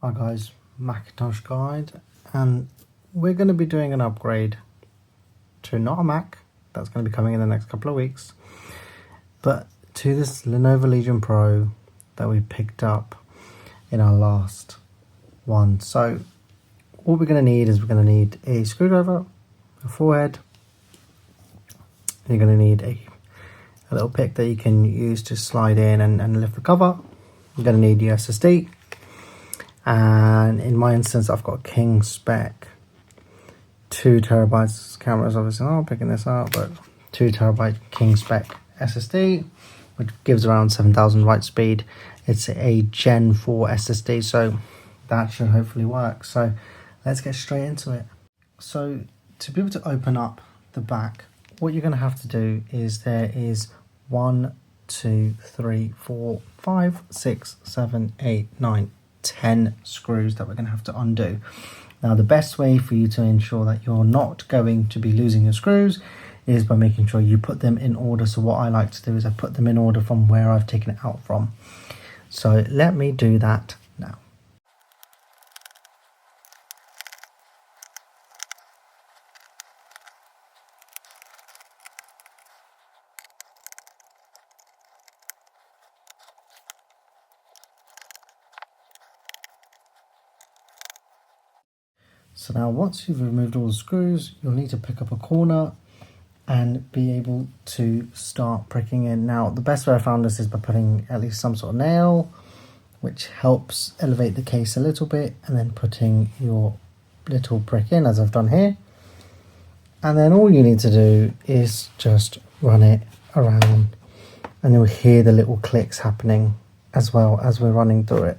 Hi guys, Macintosh Guide, and we're going to be doing an upgrade to not a Mac, that's going to be coming in the next couple of weeks, but to this Lenovo Legion Pro that we picked up in our last one. So what we're going to need is we're going to need a screwdriver, a forehead, you're going to need a little pick that you can use to slide in and lift the cover. You're going to need your SSD. And in my instance, I've got a King spec 2 terabytes. Camera's obviously not picking this up, but 2 terabyte King spec SSD, which gives around 7,000 write speed. It's a Gen 4 SSD, so that should hopefully work. So let's get straight into it. So to be able to open up the back, what you're going to have to do is there is 1, 2, 3, 4, 5, 6, 7, 8, 9, 10 screws that we're going to have to undo. Now the best way for you to ensure that you're not going to be losing your screws is by making sure you put them in order. So what I like to do is I put them in order from where I've taken it out from. So let me do that now. So now once you've removed all the screws, you'll need to pick up a corner and be able to start pricking in. Now the best way I found this is by putting at least some sort of nail, which helps elevate the case a little bit, and then putting your little prick in as I've done here. And then all you need to do is just run it around, and you'll hear the little clicks happening as well as we're running through it.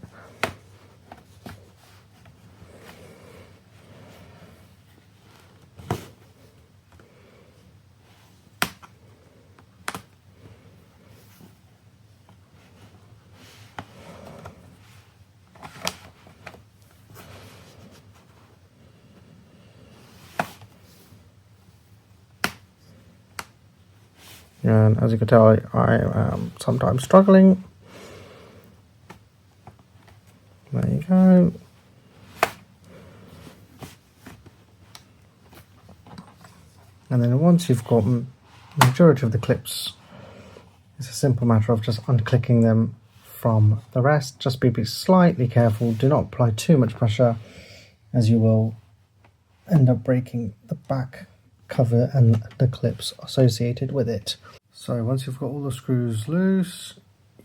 And as you can tell, I am sometimes struggling. There you go. And then once you've got the majority of the clips, it's a simple matter of just unclicking them from the rest. Just be slightly careful. Do not apply too much pressure, as you will end up breaking the back cover and the clips associated with it. So once you've got all the screws loose,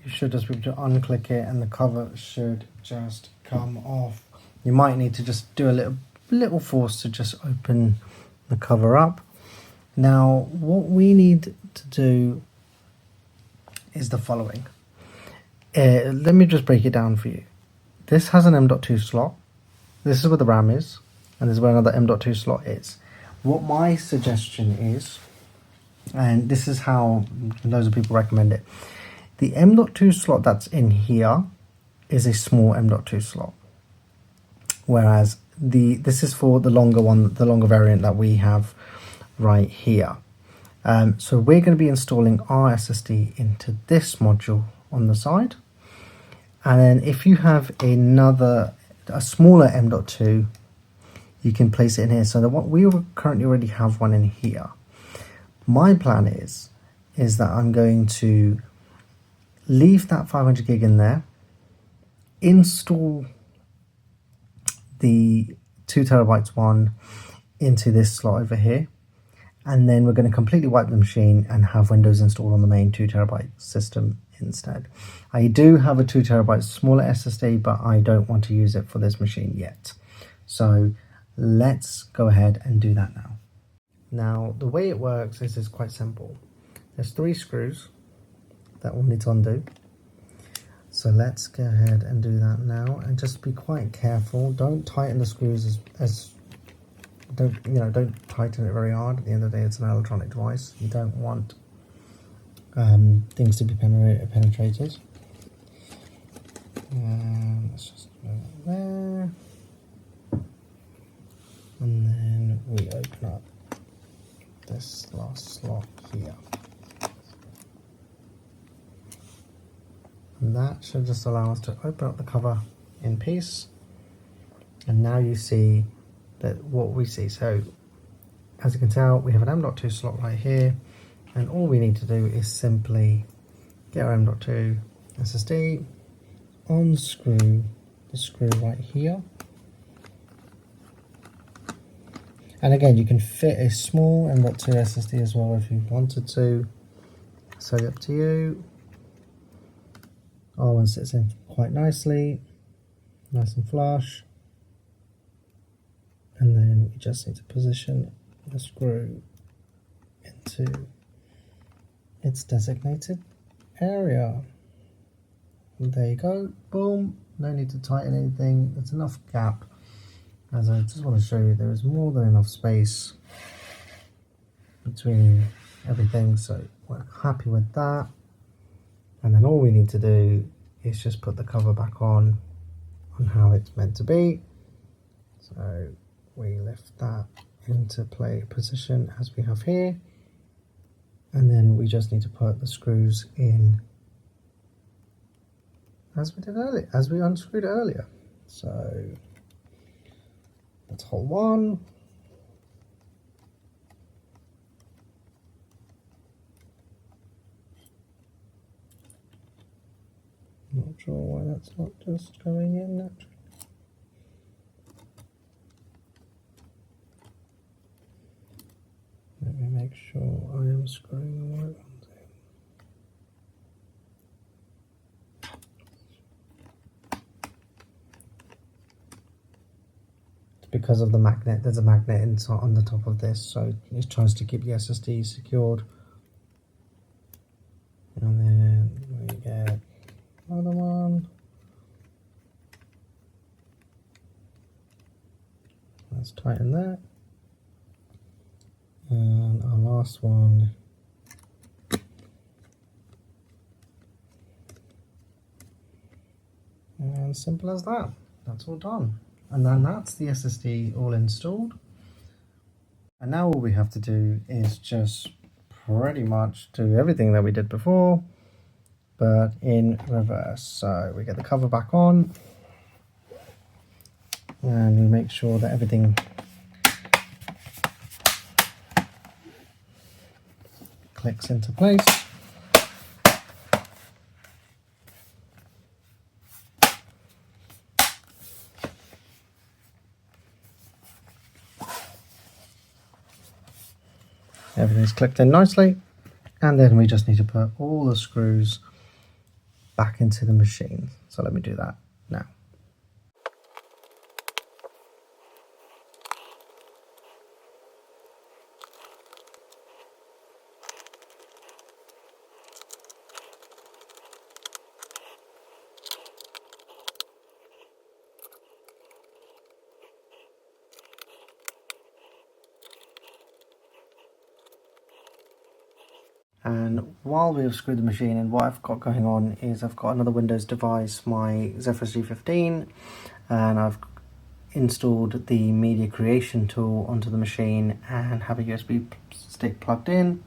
you should just be able to unclick it and the cover should just come off. You might need to just do a little force to just open the cover up. Now what we need to do is the following. Let me just break it down for you. This has an M.2 slot. This is where the RAM is, and this is where another M.2 slot is. What my suggestion is, and this is how loads of people recommend it, the M.2 slot that's in here is a small M.2 slot, whereas this is for the longer one, the longer variant that we have right here. So we're going to be installing our SSD into this module on the side, and then if you have a smaller M.2, you can place it in here. So we currently already have one in here. My plan is that I'm going to leave that 500 gig in there, install the 2 terabytes one into this slot over here, and then we're going to completely wipe the machine and have Windows installed on the main 2 terabyte system instead. I do have a 2 terabyte smaller SSD, but I don't want to use it for this machine yet. So let's go ahead and do that now. Now the way it works is quite simple. There's 3 screws that we'll need to undo. So let's go ahead and do that now, and just be quite careful. Don't tighten the screws don't tighten it very hard. At the end of the day, it's an electronic device. You don't want things to be penetrated. And let's just move it there. And then we open up this last slot here. And that should just allow us to open up the cover in peace And now you see that what we see. So as you can tell, we have an M.2 slot right here, and all we need to do is simply get our M.2 SSD, unscrew the screw right here. And again, you can fit a small M.2 SSD as well if you wanted to. So up to you. Our one sits in quite nicely, nice and flush. And then we just need to position the screw into its designated area. And there you go, boom. No need to tighten anything. There's enough gap. As I just want to show you, there is more than enough space between everything, so we're happy with that. And then all we need to do is just put the cover back on how it's meant to be. So we lift that into play position as we have here, and then we just need to put the screws in as we did earlier, as we unscrewed earlier. So that's hole one. Not sure why that's not just going in naturally. Let me make sure I am screwing the right ones in. It's because of the magnet. There's a magnet inside on the top of this, so it tries to keep the SSD secured. And then we get another one. Let's tighten that. And our last one. And simple as that. That's all done. And then that's the SSD all installed. And now all we have to do is just pretty much do everything that we did before, but in reverse. So we get the cover back on, and we make sure that everything clicks into place. Everything's clicked in nicely, and then we just need to put all the screws back into the machine. So let me do that now. And while we've screwed the machine in, what I've got going on is I've got another Windows device, my Zephyrus G15, and I've installed the media creation tool onto the machine and have a USB stick plugged in,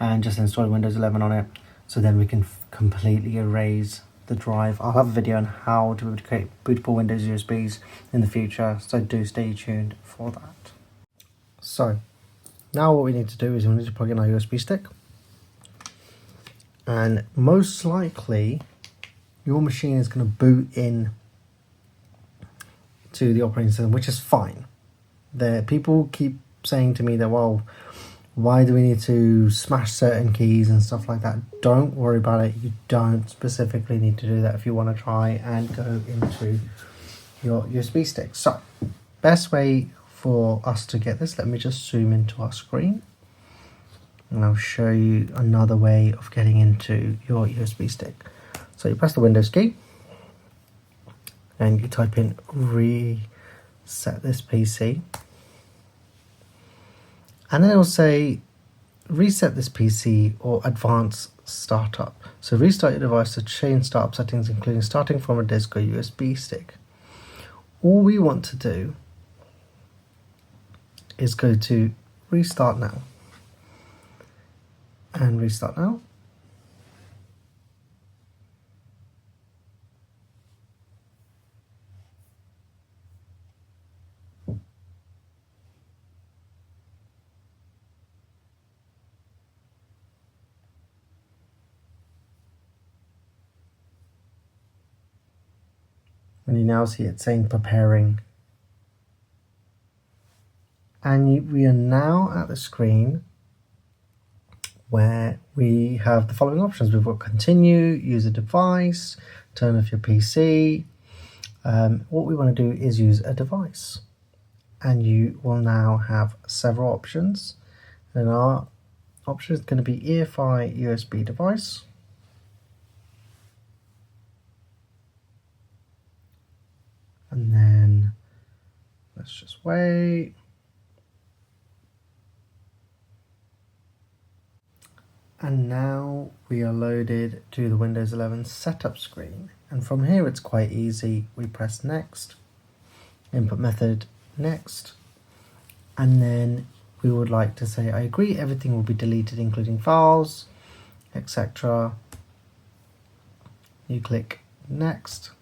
and just installed Windows 11 on it, so then we can completely erase the drive. I'll have a video on how to create bootable Windows USBs in the future, so do stay tuned for that. So now what we need to do is we need to plug in our USB stick. And most likely your machine is going to boot in to the operating system, which is fine. People keep saying to me that, well, why do we need to smash certain keys and stuff like that? Don't worry about it. You don't specifically need to do that if you want to try and go into your USB stick. So best way for us to get this, let me just zoom into our screen, and I'll show you another way of getting into your USB stick. So you press the Windows key and you type in reset this PC, and then it will say reset this PC or advanced startup. So restart your device to change startup settings, including starting from a disk or USB stick. All we want to do is go to restart now. And restart now. And you now see it saying preparing. And we are now at the screen where we have the following options. We've got continue, use a device, turn off your PC. What we want to do is use a device. And you will now have several options. And our option is going to be EFI USB device. And then let's just wait. And now we are loaded to the Windows 11 setup screen. And from here it's quite easy. We press next, input method, next. And then we would like to say, I agree, everything will be deleted, including files, etc. You click next.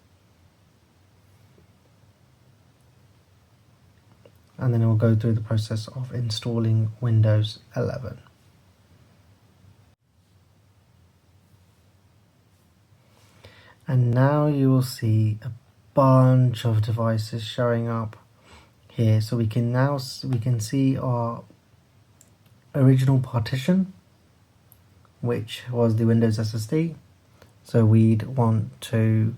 And then it will go through the process of installing Windows 11. And now you will see a bunch of devices showing up here. So we can see our original partition, which was the Windows SSD. So we'd want to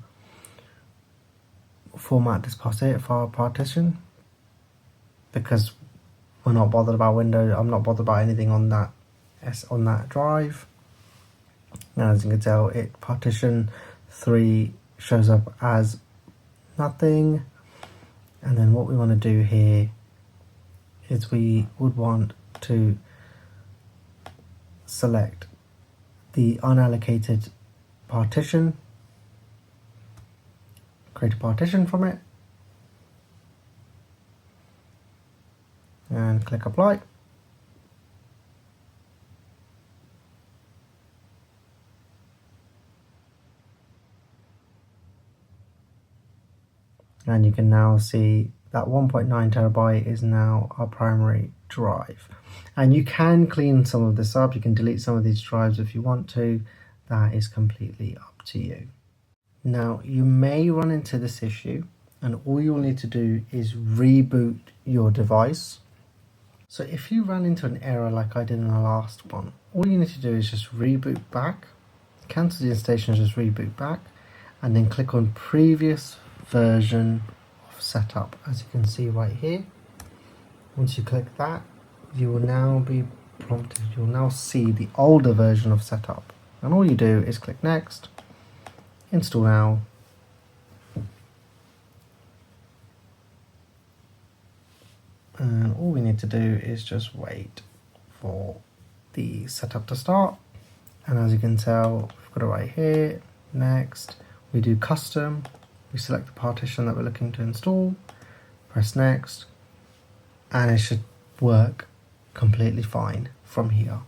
format this partition because we're not bothered about Windows. I'm not bothered about anything on that drive. And as you can tell, partition 3 shows up as nothing. And then what we want to do here is we would want to select the unallocated partition, create a partition from it, and click apply. And you can now see that 1.9 terabyte is now our primary drive. And you can clean some of this up. You can delete some of these drives if you want to. That is completely up to you. Now, you may run into this issue, and all you'll need to do is reboot your device. So if you run into an error like I did in the last one, all you need to do is just reboot back, cancel the installation, just reboot back, and then click on previous version of setup, as you can see right here. Once you click that, you will now be prompted, you'll now see the older version of setup, and all you do is click next, install now, and all we need to do is just wait for the setup to start. And as you can tell, we've got it right here. Next, we do custom. We select the partition that we're looking to install, press next, and it should work completely fine from here.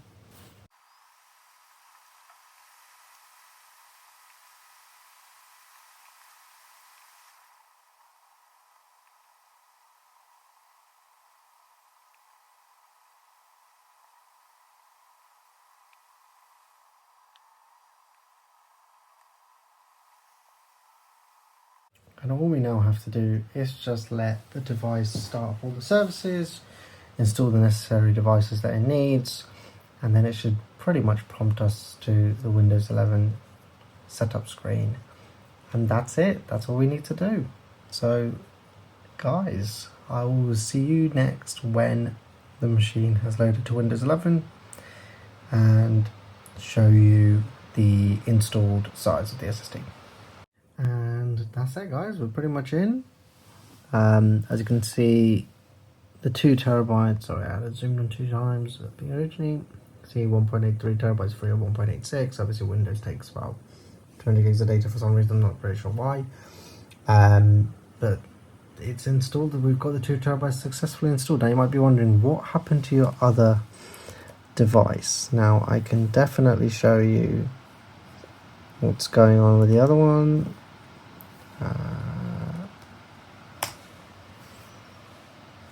And all we now have to do is just let the device start up all the services, install the necessary devices that it needs, and then it should pretty much prompt us to the Windows 11 setup screen. And that's it. That's all we need to do. So, guys, I will see you next when the machine has loaded to Windows 11 and show you the installed size of the SSD. And that's it, guys, we're pretty much in. As you can see, the 2 terabytes, sorry, I had zoomed on 2 times originally. See 1.83 terabytes free of 1.86. Obviously Windows takes about 20 gigs of data for some reason, I'm not very sure why. But it's installed, we've got the 2 terabytes successfully installed. Now you might be wondering, what happened to your other device? Now I can definitely show you what's going on with the other one.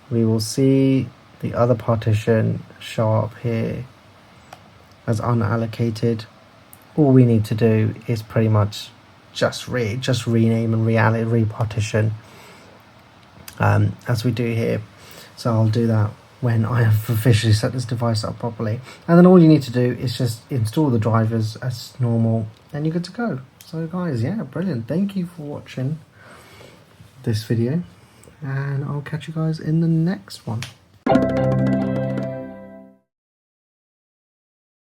We will see the other partition show up here as unallocated. All we need to do is pretty much just rename and repartition as we do here. So I'll do that when I have officially set this device up properly, and then all you need to do is just install the drivers as normal and you're good to go. So guys, yeah, brilliant. Thank you for watching this video, and I'll catch you guys in the next one.